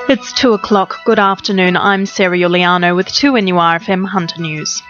It's 2 o'clock. Good afternoon. I'm Sarah Iuliano with 2NURFM Hunter News.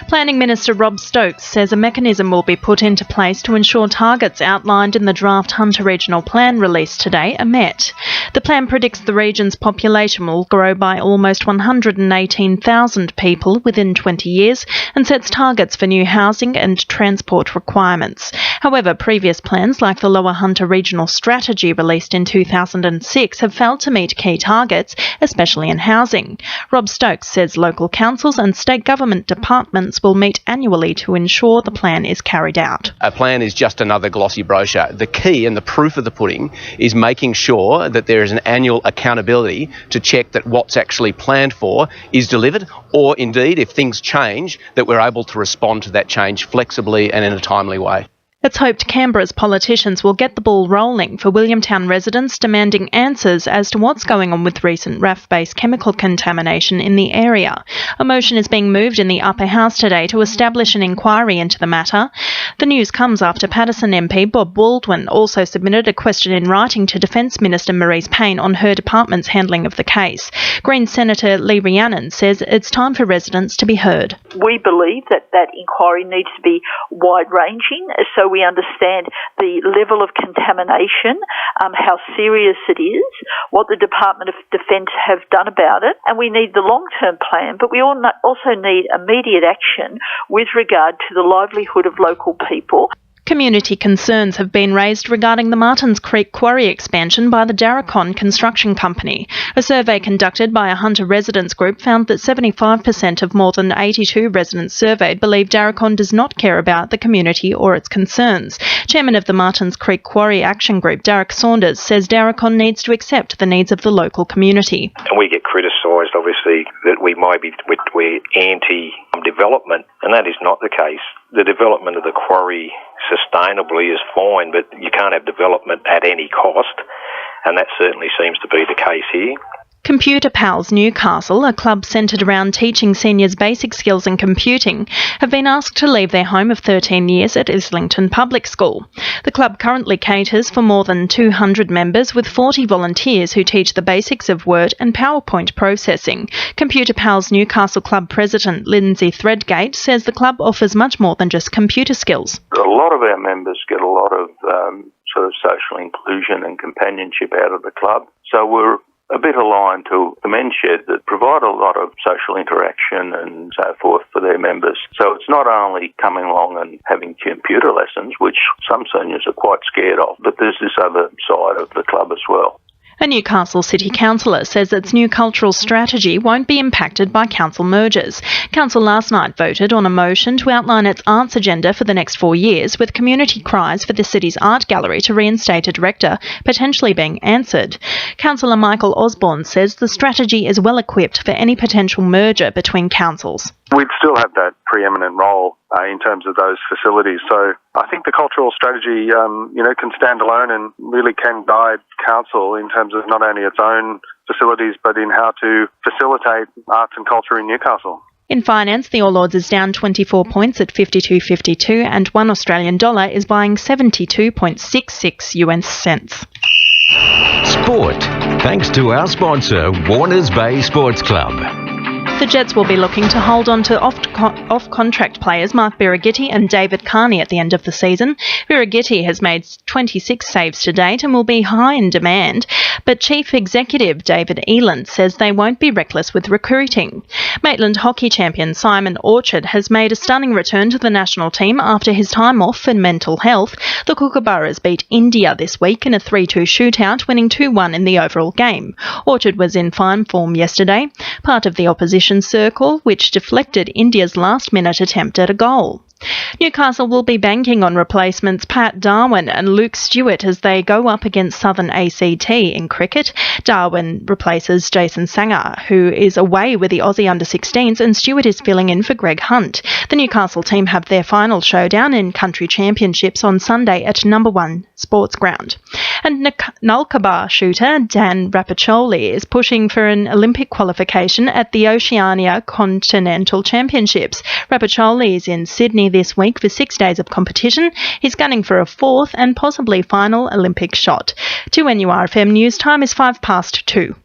Planning Minister Rob Stokes says a mechanism will be put into place to ensure targets outlined in the draft Hunter Regional Plan released today are met. The plan predicts the region's population will grow by almost 118,000 people within 20 years and sets targets for new housing and transport requirements. However, previous plans like the Lower Hunter Regional Strategy released in 2006 have failed to meet key targets, especially in housing. Rob Stokes says local councils and state government departments will meet annually to ensure the plan is carried out. A plan is just another glossy brochure. The key and the proof of the pudding is making sure that there is an annual accountability to check that what's actually planned for is delivered, or indeed, if things change, that we're able to respond to that change flexibly and in a timely way. It's hoped Canberra's politicians will get the ball rolling for Williamtown residents demanding answers as to what's going on with recent RAF-based chemical contamination in the area. A motion is being moved in the upper house today to establish an inquiry into the matter. The news comes after Paterson MP Bob Baldwin also submitted a question in writing to Defence Minister Marise Payne on her department's handling of the case. Green Senator Lee Rhiannon says it's time for residents to be heard. We believe that inquiry needs to be wide-ranging, so we understand the level of contamination, how serious it is, what the Department of Defence have done about it, and we need the long-term plan, but we also need immediate action with regard to the livelihood of local people. Community concerns have been raised regarding the Martins Creek quarry expansion by the Darracon Construction Company. A survey conducted by a Hunter residents group found that 75% of more than 82 residents surveyed believe Darracon does not care about the community or its concerns. Chairman of the Martins Creek Quarry Action Group, Derek Saunders, says Darracon needs to accept the needs of the local community. And we get criticised, obviously, that we're anti-development, and that is not the case. The development of the quarry sustainably is fine, but you can't have development at any cost, and that certainly seems to be the case here. Computer Pals Newcastle, a club centred around teaching seniors basic skills in computing, have been asked to leave their home of 13 years at Islington Public School. The club currently caters for more than 200 members with 40 volunteers who teach the basics of Word and PowerPoint processing. Computer Pals Newcastle Club President Lindsay Threadgate says the club offers much more than just computer skills. A lot of our members get a lot of sort of social inclusion and companionship out of the club, so we're a bit aligned to the men's shed that provide a lot of social interaction and so forth for their members. So it's not only coming along and having computer lessons, which some seniors are quite scared of, but there's this other side of the club as well. A Newcastle City councillor says its new cultural strategy won't be impacted by council mergers. Council last night voted on a motion to outline its arts agenda for the next 4 years, with community cries for the city's art gallery to reinstate a director potentially being answered. Councillor Michael Osborne says the strategy is well equipped for any potential merger between councils. We'd still have that preeminent role in terms of those facilities. So I think the cultural strategy, can stand alone and really can guide council in terms of not only its own facilities, but in how to facilitate arts and culture in Newcastle. In finance, the All Ords is down 24 points at 52.52 and $1 Australian dollar is buying 72.66 US cents. Sport, thanks to our sponsor, Warners Bay Sports Club. The Jets will be looking to hold on to off-contract players Mark Birighitti and David Carney at the end of the season. Birighitti has made 26 saves to date and will be high in demand, but Chief Executive David Eland says they won't be reckless with recruiting. Maitland hockey champion Simon Orchard has made a stunning return to the national team after his time off for mental health. The Kookaburras beat India this week in a 3-2 shootout, winning 2-1 in the overall game. Orchard was in fine form yesterday, part of the opposition circle, which deflected India's last-minute attempt at a goal. Newcastle will be banking on replacements Pat Darwin and Luke Stewart as they go up against Southern ACT in cricket. Darwin replaces Jason Sanger, who is away with the Aussie under-16s, and Stewart is filling in for Greg Hunt. The Newcastle team have their final showdown in country championships on Sunday at number 1 Sports Ground. And Nulkaba shooter Dan Rapaccioli is pushing for an Olympic qualification at the Oceania Continental Championships. Rapaccioli is in Sydney this week for 6 days of competition. He's gunning for a 4th and possibly final Olympic shot. 2NURFM news time is 2:05.